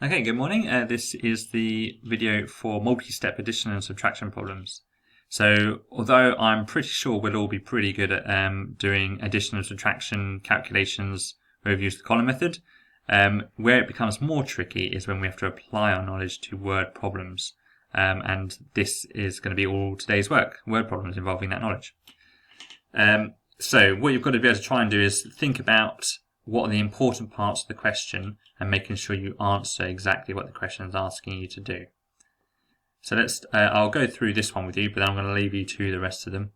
Okay, good morning. This is the video for multi-step addition and subtraction problems. So, although I'm pretty sure we'll all be pretty good at doing addition and subtraction calculations where we've used the column method, where it becomes more tricky is when we have to apply our knowledge to word problems. And this is going to be all today's work, word problems involving that knowledge. So what you've got to be able to try and do is think about what are the important parts of the question and making sure you answer exactly what the question is asking you to do. So I'll go through this one with you, but then I'm going to leave you to the rest of them.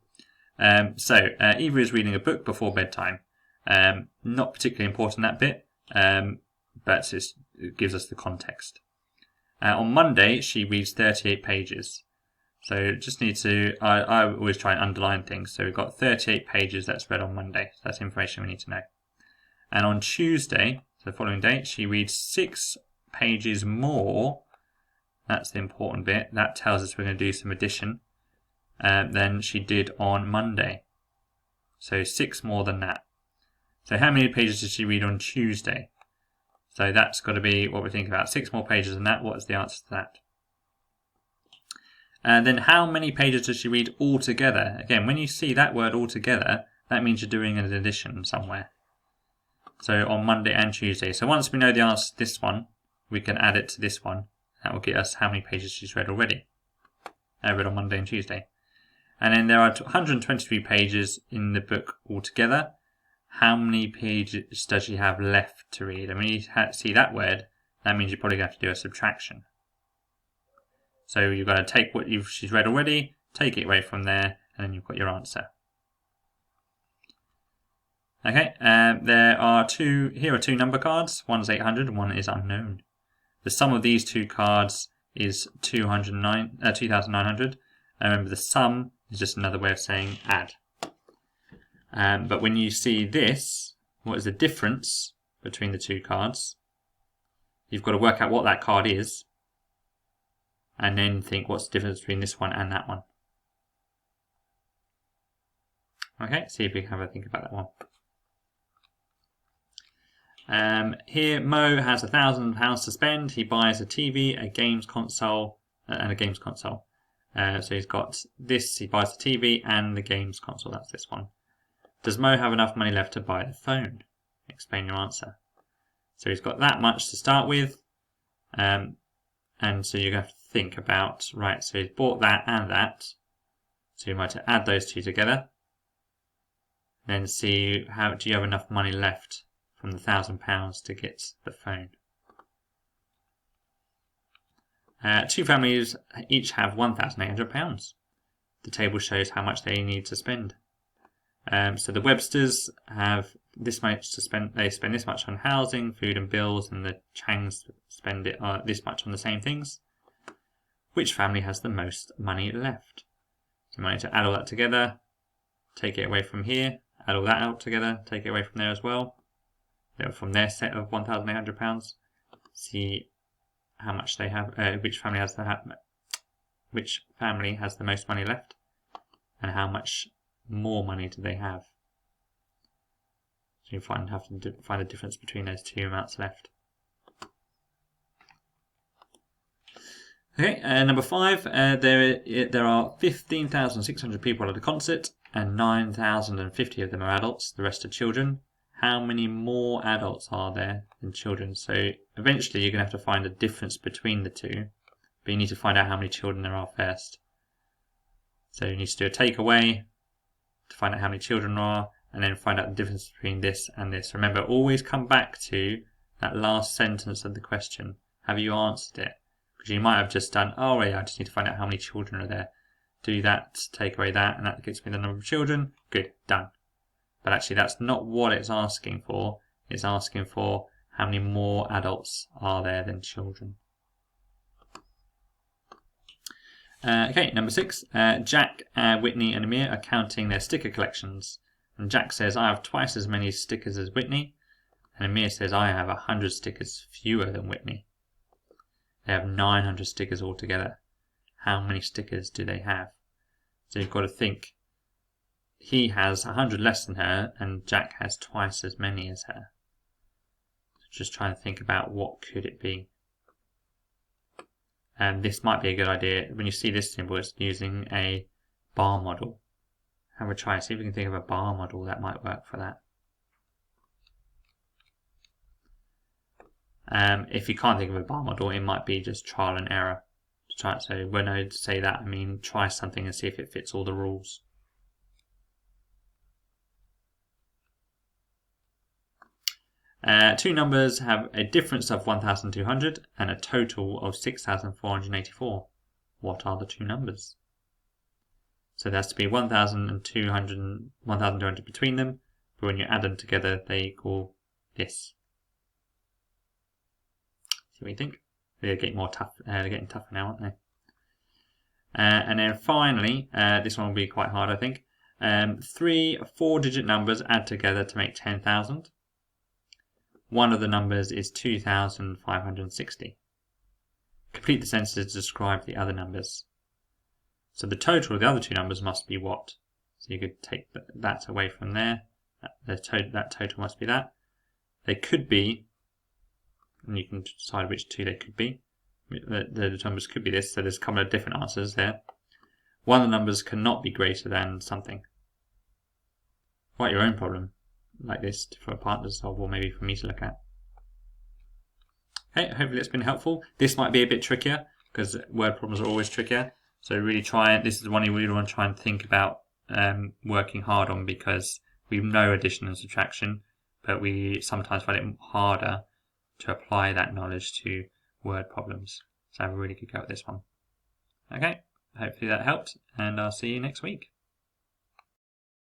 Eva is reading a book before bedtime. Not particularly important, that bit, but it gives us the context. On Monday, she reads 38 pages. So just need to, I always try and underline things. So we've got 38 pages that's read on Monday. So that's information we need to know. And on Tuesday, so the following day, she reads 6 pages more. That's the important bit. That tells us we're going to do some addition than she did on Monday. So 6 more than that. So how many pages did she read on Tuesday? So that's got to be what we're thinking about. 6 more pages than that. What is the answer to that? And then how many pages does she read altogether? Again, when you see that word altogether, that means you're doing an addition somewhere. So on Monday and Tuesday. So once we know the answer to this one, we can add it to this one. That will get us how many pages she's read already. Read on Monday and Tuesday. And then there are 123 pages in the book altogether. How many pages does she have left to read? And when you see that word, that means you're probably going to have to do a subtraction. So you've got to take what she's read already, take it away from there, and then you've got your answer. Okay, here are two number cards. One is 800 and one is unknown. The sum of these two cards is 2,900. Remember, the sum is just another way of saying add. But when you see this, what is the difference between the two cards? You've got to work out what that card is, and then think what's the difference between this one and that one. Okay, see if we can have a think about that one. Here, Mo has £1,000 to spend. He buys a TV, a games console, and a games console. So he's got this, he buys the TV and the games console, that's this one. Does Mo have enough money left to buy the phone? Explain your answer. So he's got that much to start with. And so you're going to have to think about, right, so he's bought that and that. So you might add those two together. Then see, do you have enough money left from the £1,000 to get the phone? Two families each have £1,800. The table shows how much they need to spend. So the Websters have this much to spend. They spend this much on housing, food and bills, and the Changs spend this much on the same things. Which family has the most money left? So you might need to add all that together, take it away from here, add all that out together, take it away from there as well. From their set of £1,800, see how much they have. Which family has the most money left, and how much more money do they have? So you have to find the difference between those two amounts left. Okay, number 5. There are 15,600 people at a concert, and 9,050 of them are adults. The rest are children. How many more adults are there than children? So eventually you're going to have to find a difference between the two, but you need to find out how many children there are first. So you need to do a takeaway to find out how many children there are, and then find out the difference between this and this. Remember, always come back to that last sentence of the question. Have you answered it? Because you might have just done, oh yeah, I just need to find out how many children are there. Do that, take away that, and that gives me the number of children. Good, done. But actually that's not what it's asking for. It's asking for how many more adults are there than children. Okay, number 6. Jack, Whitney and Amir are counting their sticker collections. And Jack says, I have twice as many stickers as Whitney. And Amir says, I have 100 stickers fewer than Whitney. They have 900 stickers altogether. How many stickers do they have? So you've got to think. He has 100 less than her, and Jack has twice as many as her. So just try and think about what could it be. this might be a good idea. When you see this symbol, it's using a bar model. Have a try, see if we can think of a bar model that might work for that. If you can't think of a bar model, it might be just trial and error. So when I say that, I mean try something and see if it fits all the rules. Two numbers have a difference of 1,200 and a total of 6,484. What are the two numbers? So there has to be 1,200 between them, but when you add them together, they equal this. See what you think? They're getting more tough. They're getting tougher now, aren't they? And then finally, this one will be quite hard, I think. 3 4-digit numbers add together to make 10,000. One of the numbers is 2,560. Complete the sentence to describe the other numbers. So the total of the other two numbers must be what? So you could take that away from there. That total must be that. They could be, and you can decide which two they could be. The numbers could be this, so there's a couple of different answers there. One of the numbers cannot be greater than something. Write your own problem like this for a partner to solve, or maybe for me to look at. Okay, hopefully it's been helpful. This might be a bit trickier because word problems are always trickier. So really try it. This is one you really want to try and think about working hard on, because we know addition and subtraction, but we sometimes find it harder to apply that knowledge to word problems. So have a really good go at this one. Okay, hopefully that helped, and I'll see you next week.